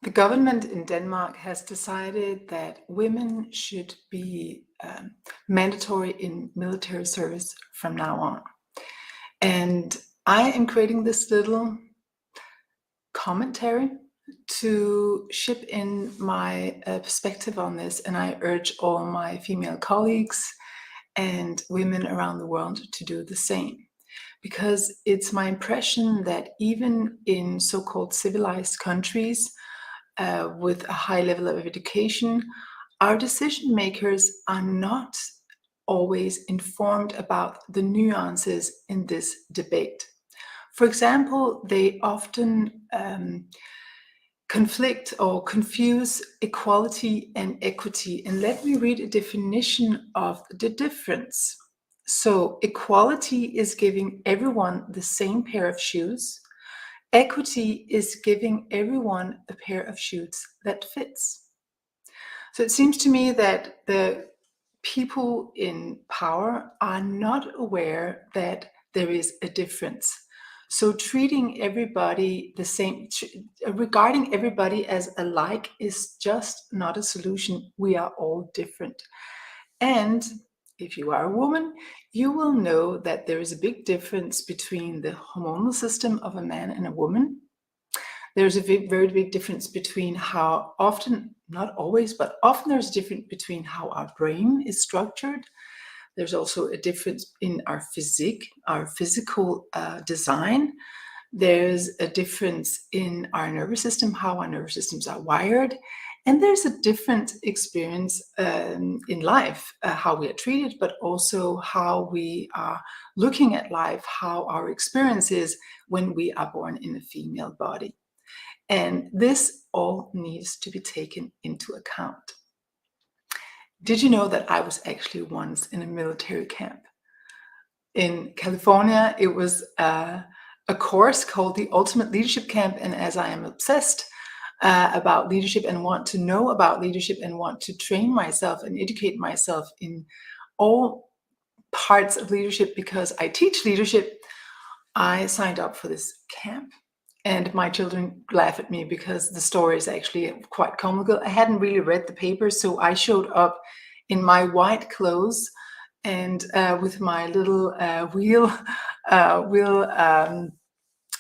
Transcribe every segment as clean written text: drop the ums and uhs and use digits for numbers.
The government in Denmark has decided that women should be mandatory in military service from now on. And I am creating this little commentary to ship in my perspective on this, and I urge all my female colleagues and women around the world to do the same. Because it's my impression that even in so-called civilized countries with a high level of education, our decision makers are not always informed about the nuances in this debate. For example, they often conflict or confuse equality and equity. And let me read a definition of the difference. So, equality is giving everyone the same pair of shoes. Equity is giving everyone a pair of shoes that fits. So it seems to me that the people in power are not aware that there is a difference. So treating everybody the same, regarding everybody as alike is just not a solution. We are all different. And if you are a woman, you will know that there is a big difference between the hormonal system of a man and a woman. There's a very big difference between how often, not always, but often there's a difference between how our brain is structured. There's also a difference in our physique, our physical design. There's a difference in our nervous system, how our nervous systems are wired. And there's a different experience in life, how we are treated, but also how we are looking at life, how our experience is when we are born in a female body. And this all needs to be taken into account. Did you know that I was actually once in a military camp? In California, it was a course called the Ultimate Leadership Camp. And as I am obsessed about leadership and want to know about leadership and want to train myself and educate myself in all parts of leadership because I teach leadership, I signed up for this camp. And my children laugh at me because the story is actually quite comical. I hadn't really read the papers, so I showed up in my white clothes and with my little wheel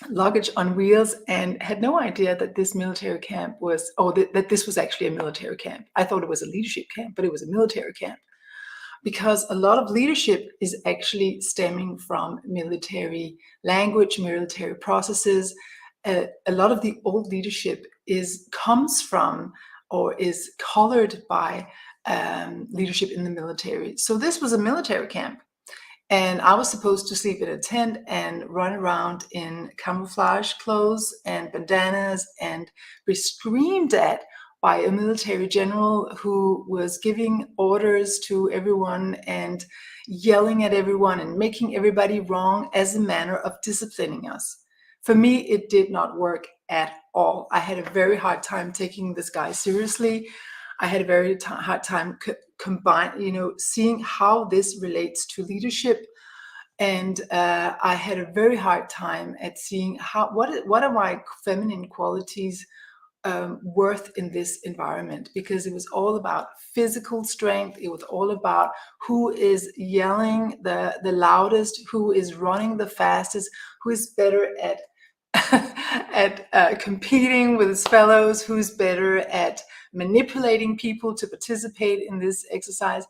luggage on wheels, and had no idea that this military camp was, that this was actually a military camp. I thought it was a leadership camp, but it was a military camp. Because a lot of leadership is actually stemming from military language, military processes. A lot of the old leadership comes from or is colored by leadership in the military. So this was a military camp. And I was supposed to sleep in a tent and run around in camouflage clothes and bandanas and be screamed at by a military general who was giving orders to everyone and yelling at everyone and making everybody wrong as a manner of disciplining us. For me, it did not work at all. I had a very hard time taking this guy seriously. I had a very hard time seeing how this relates to leadership. And I had a very hard time at seeing what are my feminine qualities worth in this environment, because it was all about physical strength. It was all about who is yelling the loudest, who is running the fastest, who is better at at competing with his fellows, who's better at manipulating people to participate in this exercise.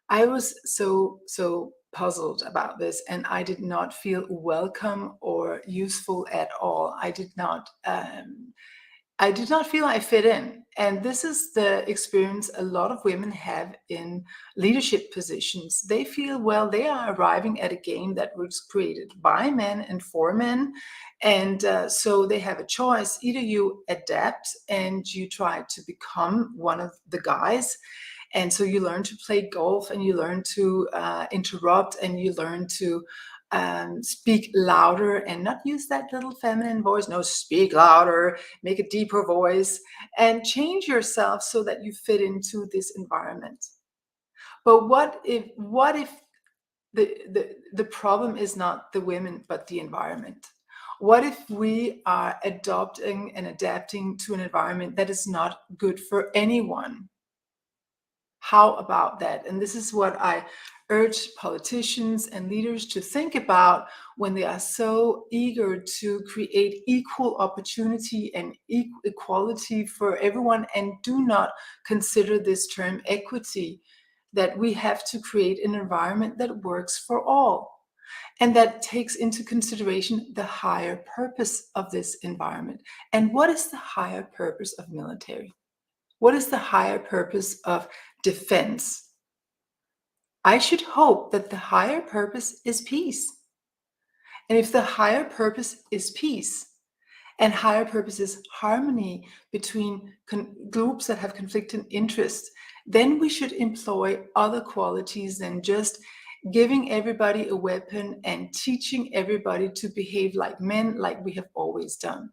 I was so puzzled about this, and I did not feel welcome or useful at all. I did not feel I fit in. And this is the experience a lot of women have in leadership positions. They feel, well, they are arriving at a game that was created by men and for men. And so they have a choice. Either you adapt and you try to become one of the guys. And so you learn to play golf and you learn to interrupt and you learn to speak louder and not use that little feminine voice. No, speak louder, make a deeper voice, and change yourself so that you fit into this environment. But what if the problem is not the women but the environment? What if we are adopting and adapting to an environment that is not good for anyone? How about that? And this is what I urge politicians and leaders to think about when they are so eager to create equal opportunity and equality for everyone, and do not consider this term equity, that we have to create an environment that works for all and that takes into consideration the higher purpose of this environment. And what is the higher purpose of military? What is the higher purpose of defense? I should hope that the higher purpose is peace. And if the higher purpose is peace, and higher purpose is harmony between groups that have conflicting interests, then we should employ other qualities than just giving everybody a weapon and teaching everybody to behave like men, like we have always done.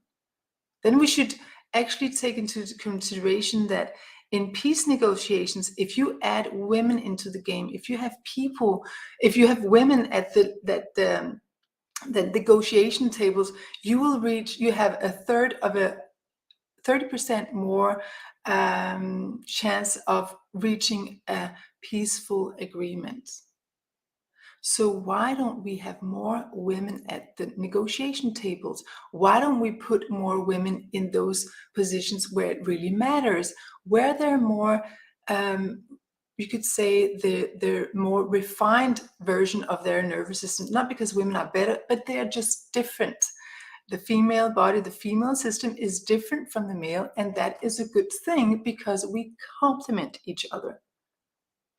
Then we should actually take into consideration that in peace negotiations, if you add women into the game, if you have people, if you have women at the negotiation tables, you have a third of a 30% more chance of reaching a peaceful agreement. So why don't we have more women at the negotiation tables? Why don't we put more women in those positions where it really matters, where they're more, you could say, the more refined version of their nervous system, not because women are better, but they are just different. The female body, the female system is different from the male, and that is a good thing because we complement each other.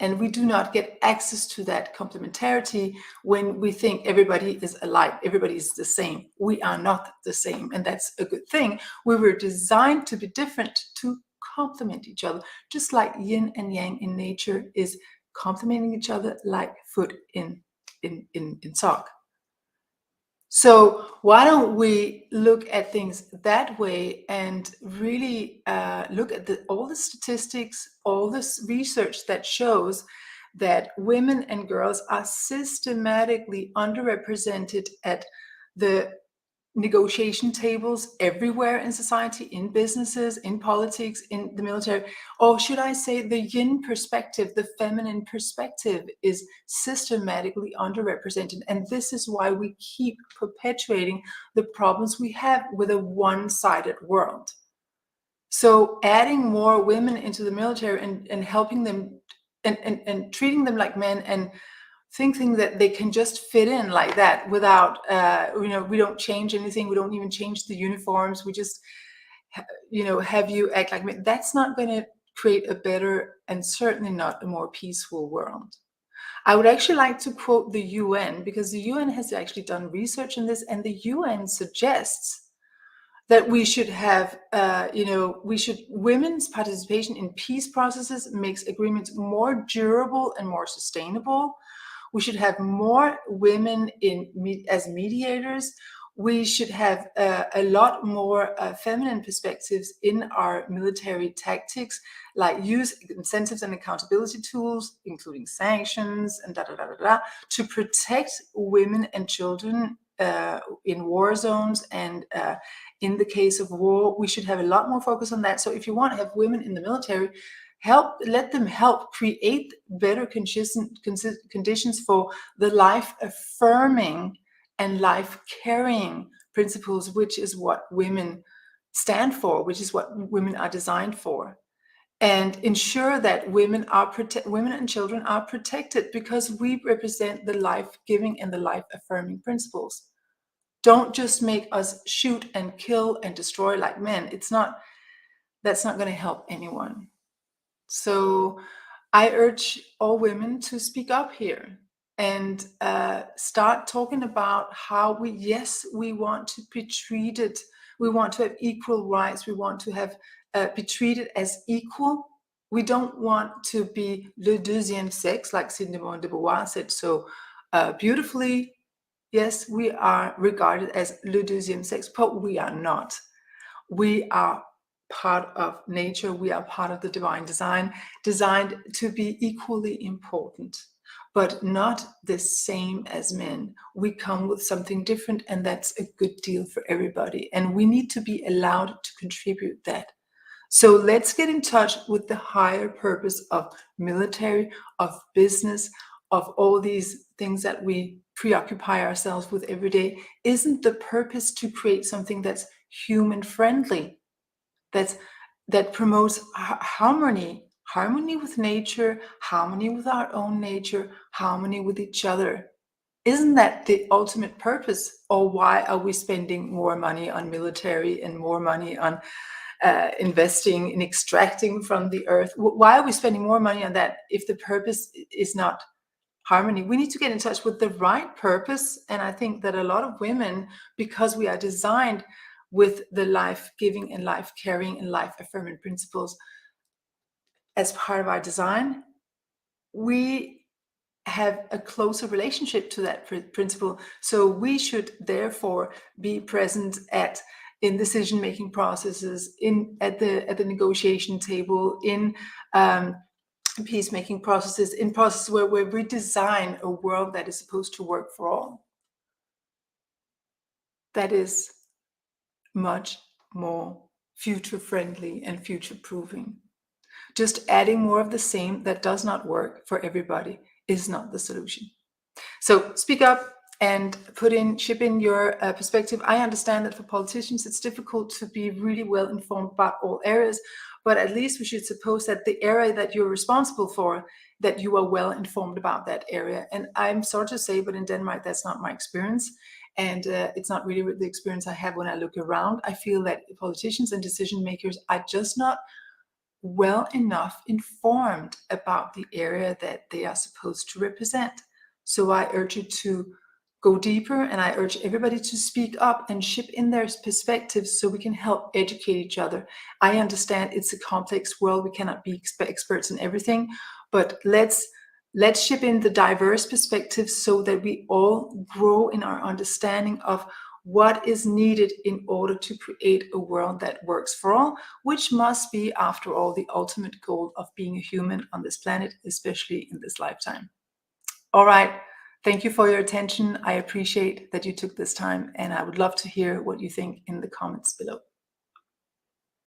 And we do not get access to that complementarity when we think everybody is alike, everybody is the same. We are not the same, and that's a good thing. We were designed to be different, to complement each other, just like yin and yang in nature is complementing each other like foot in sock. So why don't we look at things that way and really look at all the statistics, all this research that shows that women and girls are systematically underrepresented at the negotiation tables everywhere in society, in businesses, in politics, in the military. Or should I say the yin perspective, the feminine perspective is systematically underrepresented. And this is why we keep perpetuating the problems we have with a one-sided world. So adding more women into the military and helping them and treating them like men and thinking that they can just fit in like that without, we don't change anything. We don't even change the uniforms. We just, have you act like men. That's not going to create a better and certainly not a more peaceful world. I would actually like to quote the UN, because the UN has actually done research on this, and the UN suggests that we should have, women's participation in peace processes makes agreements more durable and more sustainable. We should have more women as mediators. We should have a lot more feminine perspectives in our military tactics, like use incentives and accountability tools, including sanctions and to protect women and children in war zones. And in the case of war, we should have a lot more focus on that. So if you want to have women in the military, let them help create better conditions for the life-affirming and life-carrying principles, which is what women stand for, which is what women are designed for. And ensure that women and children are protected, because we represent the life-giving and the life-affirming principles. Don't just make us shoot and kill and destroy like men. That's not going to help anyone. So I urge all women to speak up here and start talking about how we want to be treated. We want to have equal rights. We want to have be treated as equal. We don't want to be le deuxième sexe, like Simone de Beauvoir said so beautifully. Yes, we are regarded as le deuxième sexe, but we are not. We are part of nature. We are part of the divine design, designed to be equally important. but not the same as men. We come with something different, and that's a good deal for everybody. And we need to be allowed to contribute that. So let's get in touch with the higher purpose of military, of business, of all these things that we preoccupy ourselves with every day. Isn't the purpose to create something that's human friendly, that promotes harmony with nature, harmony with our own nature, harmony with each other? Isn't that the ultimate purpose? Or why are we spending more money on military and more money on investing in extracting from the earth? Why are we spending more money on that if the purpose is not harmony? We need to get in touch with the right purpose. And I think that a lot of women, because we are designed with the life giving and life caring and life affirming principles as part of our design, we have a closer relationship to that principle. So we should therefore be present in decision-making processes, at the negotiation table, in peacemaking processes, in processes where we design a world that is supposed to work for all. That is much more future-friendly and future-proofing. Just adding more of the same that does not work for everybody is not the solution. So speak up and ship in your perspective. I understand that for politicians, it's difficult to be really well informed about all areas, but at least we should suppose that the area that you're responsible for, that you are well informed about that area. And I'm sorry to say, but in Denmark, that's not my experience. And it's not really the experience I have when I look around. I feel that politicians and decision makers are just not well enough informed about the area that they are supposed to represent. So I urge you to go deeper, and I urge everybody to speak up and ship in their perspectives so we can help educate each other. I understand it's a complex world. We cannot be experts in everything, but let's ship in the diverse perspectives so that we all grow in our understanding of what is needed in order to create a world that works for all, which must be, after all, the ultimate goal of being a human on this planet, especially in this lifetime. All right. Thank you for your attention. I appreciate that you took this time, and I would love to hear what you think in the comments below.